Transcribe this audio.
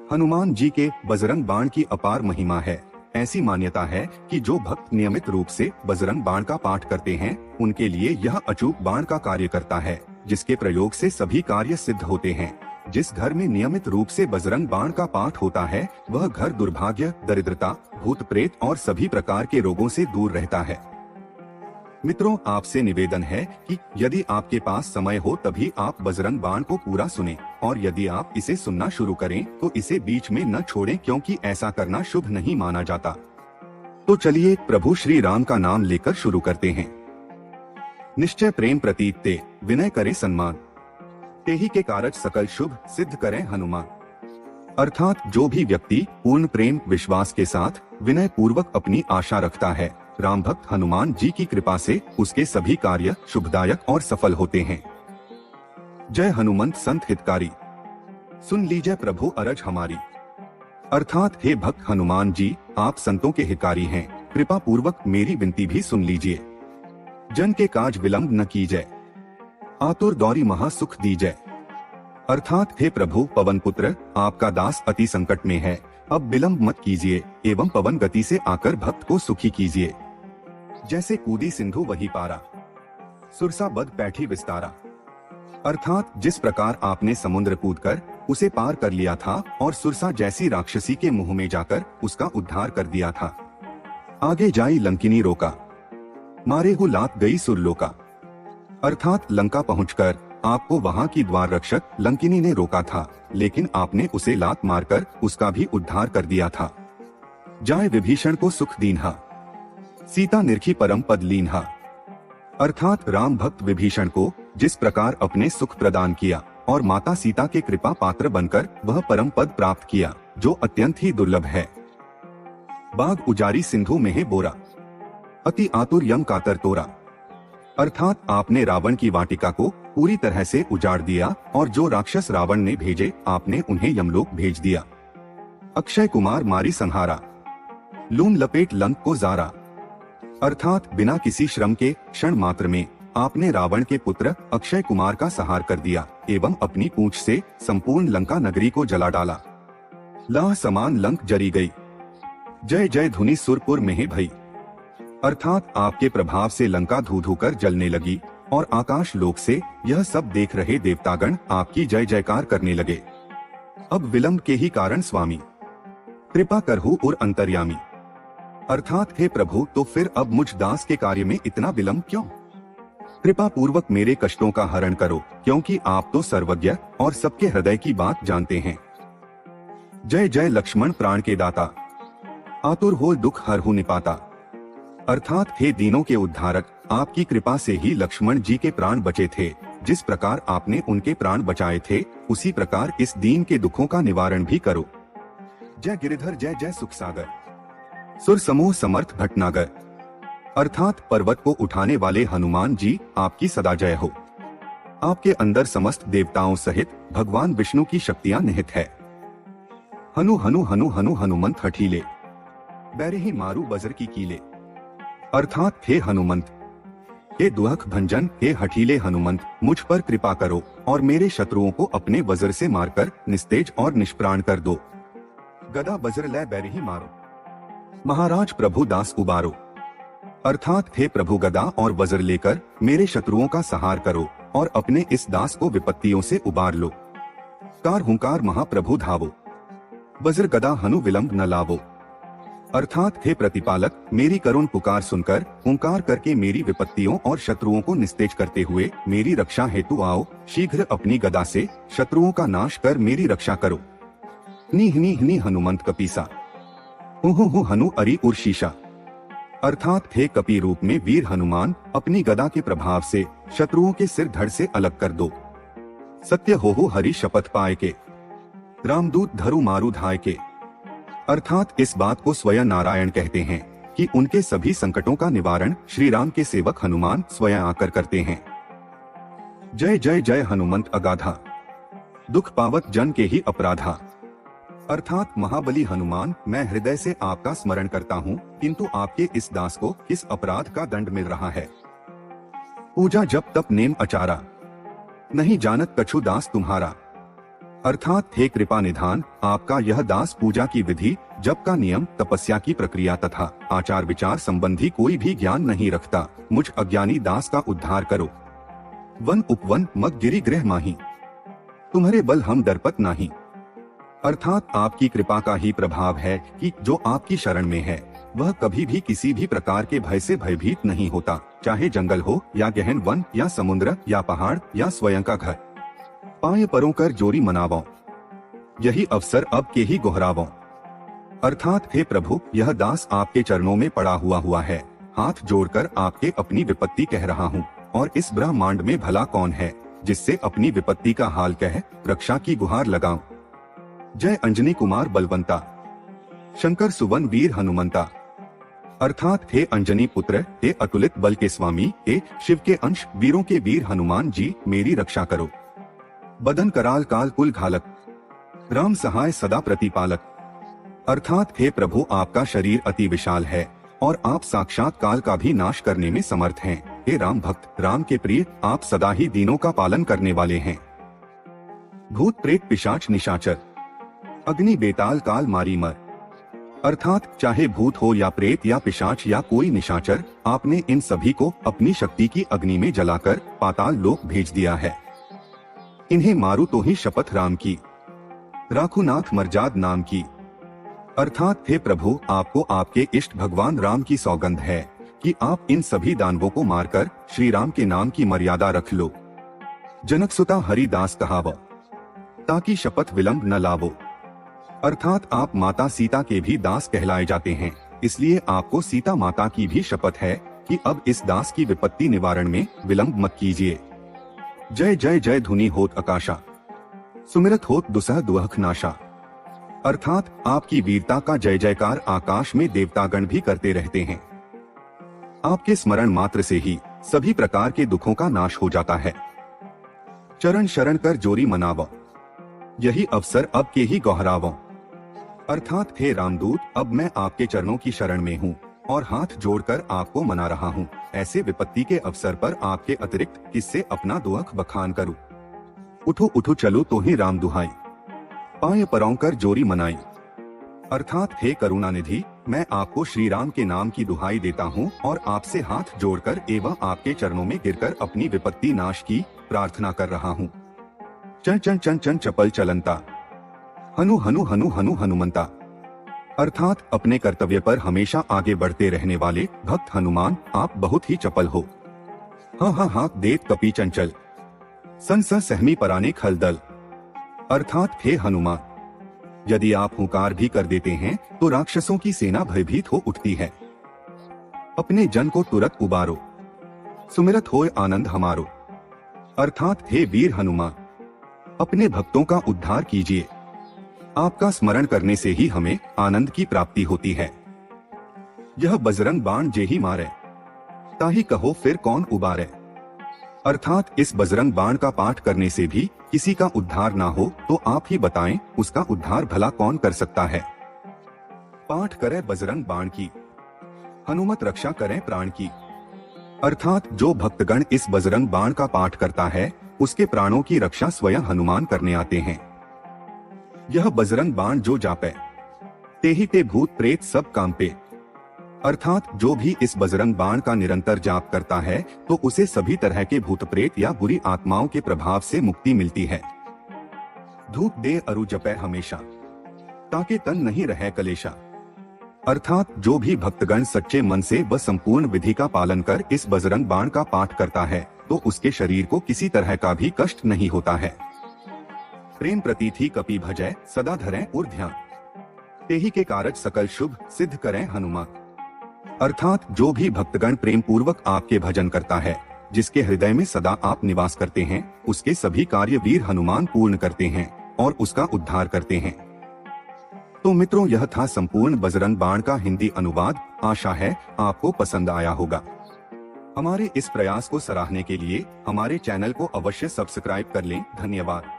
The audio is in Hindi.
हनुमान जी के बजरंग बाण की अपार महिमा है। ऐसी मान्यता है कि जो भक्त नियमित रूप से बजरंग बाण का पाठ करते हैं, उनके लिए यह अचूक बाण का कार्य करता है, जिसके प्रयोग से सभी कार्य सिद्ध होते हैं। जिस घर में नियमित रूप से बजरंग बाण का पाठ होता है, वह घर दुर्भाग्य, दरिद्रता, भूत प्रेत और सभी प्रकार के रोगों से दूर रहता है। मित्रों, आपसे निवेदन है कि यदि आपके पास समय हो तभी आप बजरंग बाण को पूरा सुनें, और यदि आप इसे सुनना शुरू करें तो इसे बीच में न छोड़ें, क्योंकि ऐसा करना शुभ नहीं माना जाता। तो चलिए प्रभु श्री राम का नाम लेकर शुरू करते हैं। निश्चय प्रेम प्रतीत ते, विनय करे सम्मान, तेहि के कारज सकल शुभ सिद्ध करें हनुमान। अर्थात जो भी व्यक्ति पूर्ण प्रेम विश्वास के साथ विनय पूर्वक अपनी आशा रखता है, राम भक्त हनुमान जी की कृपा से उसके सभी कार्य शुभदायक और सफल होते हैं। जय हनुमंत संत हितकारी, सुन लीजिए प्रभु अरज हमारी। अर्थात हे भक्त हनुमान जी, आप संतों के हितकारी हैं, कृपा पूर्वक मेरी विनती भी सुन लीजिए। जन के काज विलंब न कीजिए, आतुर दौरी महा सुख दीजिए। अर्थात हे प्रभु पवन पुत्र, आपका दास अति संकट में है, अब विलंब मत कीजिए एवं पवन गति से आकर भक्त को सुखी कीजिए। जैसे कूदी सिंधु वही पारा, सुरसा बद पैठी विस्तारा। अर्थात जिस प्रकार आपने समुद्र कूदकर उसे पार कर लिया था और सुरसा जैसी राक्षसी के मुंह में जाकर उसका उद्धार कर दिया था। आगे जाई लंकिनी रोका, मारे हु लात गई सुरलोका। अर्थात लंका पहुंचकर आपको वहां की द्वार रक्षक लंकिनी ने रोका था, लेकिन आपने उसे लात मारकर उसका भी उद्धार कर दिया था। जाए विभीषण को सुख दीन्हा, सीता निरखी परम पद लीन्हा। अर्थात राम भक्त विभीषण को जिस प्रकार अपने सुख प्रदान किया और माता सीता के कृपा पात्र बनकर वह परम पद प्राप्त किया, जो अत्यंत ही दुर्लभ है। बाग उजारी सिंधु में है बोरा, अति आतुर यम कातर तोरा। अर्थात आपने रावण की वाटिका को पूरी तरह से उजाड़ दिया और जो राक्षस रावण ने भेजे आपने उन्हें यमलोक भेज दिया। अक्षय कुमार मारी संहारा, लून लपेट लंक को जारा। अर्थात बिना किसी श्रम के क्षण मात्र में आपने रावण के पुत्र अक्षय कुमार का संहार कर दिया एवं अपनी पूंछ से संपूर्ण लंका नगरी को जला डाला। लाह समान लंक जरी गई, जय जय धुनि सुरपुर में है भई। अर्थात आपके प्रभाव से लंका धू धू कर जलने लगी और आकाश लोक से यह सब देख रहे देवतागण आपकी जय जयकार करने लगे। अब विलंब के ही कारण स्वामी, कृपा करहु और अंतर्यामी। अर्थात हे प्रभु, तो फिर अब मुझ दास के कार्य में इतना विलंब क्यों? कृपा पूर्वक मेरे कष्टों का हरण करो, क्योंकि आप तो सर्वज्ञ और सबके हृदय की बात जानते हैं। जय जय लक्ष्मण प्राण के दाता, आतुर हो दुख हरहु निपाता। अर्थात हे दीनों के उद्धारक, आपकी कृपा से ही लक्ष्मण जी के प्राण बचे थे। जिस प्रकार आपने उनके प्राण बचाए थे, उसी प्रकार इस दीन के दुखों का निवारण भी करो। जय गिरिधर जय जय सुख सागर, सुर समूह समर्थ भटनागर। अर्थात पर्वत को उठाने वाले हनुमान जी, आपकी सदा जय हो। आपके अंदर समस्त देवताओं सहित भगवान विष्णु की शक्तियां निहित है। हनु हनु हनु हनु हनुमंत हठीले, बैरे ही मारू बजर की कीले। अर्थात हे हनुमंत, हे दुख भंजन, हे हठीले हनुमंत, मुझ पर कृपा करो और मेरे शत्रुओं को अपने वज्र से मारकर निस्तेज और निष्प्राण कर दो। गदा वज्र लै बैरे ही मारो, महाराज प्रभु दास उबारो। अर्थात हे प्रभु, गदा और वज्र लेकर मेरे शत्रुओं का संहार करो और अपने इस दास को विपत्तियों से उबार लो। कार हुंकार महाप्रभु धावो, वज्र गदा हनु विलंब न लावो। अर्थात हे प्रतिपालक, मेरी करुण पुकार सुनकर हुंकार करके मेरी विपत्तियों और शत्रुओं को निस्तेज करते हुए मेरी रक्षा हेतु आओ। शीघ्र अपनी गदा से शत्रुओं का नाश कर मेरी रक्षा करो। नी हनुमंत कपीसा, हु हनु अरि उर शीशा। अर्थात हे कपी रूप में वीर हनुमान, अपनी गदा के प्रभाव से शत्रुओं के सिर धड़ से अलग कर दो। सत्य हो हरि शपथ पाए के, रामदूत धरु मारू धाय के। अर्थात इस बात को स्वयं नारायण कहते हैं कि उनके सभी संकटों का निवारण श्री राम के सेवक हनुमान स्वयं आकर करते हैं। जय जय जय हनुमंत अगाधा, दुख पावत जन के ही अपराधा। अर्थात महाबली हनुमान, मैं हृदय से आपका स्मरण करता हूँ, किंतु आपके इस दास को किस अपराध का दंड मिल रहा है। पूजा जब तप नेम अचारा, नहीं जानत कछु दास तुम्हारा। अर्थात हे कृपा निधान, आपका यह दास पूजा की विधि, जप का नियम, तपस्या की प्रक्रिया तथा आचार विचार संबंधी कोई भी ज्ञान नहीं रखता, मुझ अज्ञानी दास का उद्धार करो। वन उपवन मग गिरि गृह माही, तुम्हारे बल हम डरपत नाही। अर्थात आपकी कृपा का ही प्रभाव है कि जो आपकी शरण में है वह कभी भी किसी भी प्रकार के भय से भयभीत नहीं होता, चाहे जंगल हो या गहन वन या समुद्र या पहाड़ या स्वयं का घर। पाए परों कर जोरी मनावो, यही अवसर अब के ही गोहरावो। अर्थात हे प्रभु, यह दास आपके चरणों में पड़ा हुआ है, हाथ जोड़कर आपके अपनी विपत्ति कह रहा हूँ। और इस ब्रह्मांड में भला कौन है जिससे अपनी विपत्ति का हाल कह रक्षा की गुहार लगाऊं। जय अंजनी कुमार बलवंता, शंकर सुवन वीर हनुमंता। अर्थात हे अंजनी पुत्र, हे अतुलित बल के स्वामी, हे शिव के अंश, वीरों के वीर हनुमान जी, मेरी रक्षा करो। बदन कराल काल कुल घालक, राम सहाय सदा प्रतिपालक। अर्थात हे प्रभु, आपका शरीर अति विशाल है और आप साक्षात काल का भी नाश करने में समर्थ हैं। हे राम भक्त, राम के प्रिय, आप सदा ही दीनों का पालन करने वाले हैं। भूत प्रेत पिशाच निशाचर, अग्नि बेताल काल मारी मर। अर्थात चाहे भूत हो या प्रेत या पिशाच या कोई निशाचर, आपने इन सभी को अपनी शक्ति की अग्नि में जलाकर पाताल लोक भेज दिया है। इन्हें मारू तो ही शपथ राम की, राखुनाथ मर्जाद नाम की। अर्थात हे प्रभु, आपको आपके इष्ट भगवान राम की सौगंध है कि आप इन सभी दानवों को मारकर श्री राम के नाम की मर्यादा रख लो। जनकसुता हरिदास कहावो, ताकि शपथ विलंब न लावो। अर्थात आप माता सीता के भी दास कहलाए जाते हैं, इसलिए आपको सीता माता की भी शपथ है कि अब इस दास की विपत्ति निवारण में विलंब मत कीजिए। जय जय जय धुनि होत आकाशा, सुमिरत होत दुसह दुहख नाशा। अर्थात आपकी वीरता का जय जयकार आकाश में देवतागण भी करते रहते हैं। आपके स्मरण मात्र से ही सभी प्रकार के दुखों का नाश हो जाता है। चरण शरण कर जोरी मनावो, यही अवसर अब के ही गौहरावो। अर्थात हे रामदूत, अब मैं आपके चरणों की शरण में हूँ और हाथ जोड़कर आपको मना रहा हूँ। ऐसे विपत्ति के अवसर पर आपके अतिरिक्त किससे अपना दुख बखान करूँ। उठो उठो चलो तो ही राम दुहाई, पाए परों कर जोरी मनाई। अर्थात हे करुणानिधि, मैं आपको श्री राम के नाम की दुहाई देता हूँ और आपसे हाथ जोड़कर एवं आपके चरणों में गिरकर अपनी विपत्ति नाश की प्रार्थना कर रहा हूँ। चन चन चन चन चपल चलंता, हनु हनु हनु हनु हनुमंता। अर्थात अपने कर्तव्य पर हमेशा आगे बढ़ते रहने वाले भक्त हनुमान, आप बहुत ही चपल हो। हाँ हाँ हाँ देत कपी चंचल, सन स सहमी पराने खलदल। अर्थात हे हनुमान, यदि आप हुंकार भी कर देते हैं तो राक्षसों की सेना भयभीत हो उठती है। अपने जन को तुरंत उबारो, सुमिरत होए आनंद हमारो। अर्थात हे वीर हनुमान, अपने भक्तों का उद्धार कीजिए। आपका स्मरण करने से ही हमें आनंद की प्राप्ति होती है। यह बजरंग बाण जे ही मारे, ताही कहो फिर कौन उबारे। अर्थात इस बजरंग बाण का पाठ करने से भी किसी का उद्धार ना हो तो आप ही बताएं उसका उद्धार भला कौन कर सकता है। पाठ करे बजरंग बाण की, हनुमत रक्षा करें प्राण की। अर्थात जो भक्तगण इस बजरंग बाण का पाठ करता है उसके प्राणों की रक्षा स्वयं हनुमान करने आते हैं। यह बजरंग बाण जो जापे, ते ही ते भूत प्रेत सब कांपे। अर्थात जो भी इस बजरंग बाण का निरंतर जाप करता है तो उसे सभी तरह के भूत प्रेत या बुरी आत्माओं के प्रभाव से मुक्ति मिलती है। धूप दे अरु जपे हमेशा, ताकि तन नहीं रहे कलेशा। अर्थात जो भी भक्तगण सच्चे मन से व संपूर्ण विधि का पालन कर इस बजरंग बाण का पाठ करता है तो उसके शरीर को किसी तरह का भी कष्ट नहीं होता है। प्रेम प्रतीथि कपि भजय, सदा धरें उर ध्यान, तेहि के कारज सकल शुभ सिद्ध करें हनुमान। अर्थात जो भी भक्तगण प्रेम पूर्वक आपके भजन करता है, जिसके हृदय में सदा आप निवास करते हैं, उसके सभी कार्य वीर हनुमान पूर्ण करते हैं और उसका उद्धार करते हैं। तो मित्रों, यह था संपूर्ण बजरंग बाण का हिंदी अनुवाद। आशा है आपको पसंद आया होगा। हमारे इस प्रयास को सराहने के लिए हमारे चैनल को अवश्य सब्सक्राइब कर लें। धन्यवाद।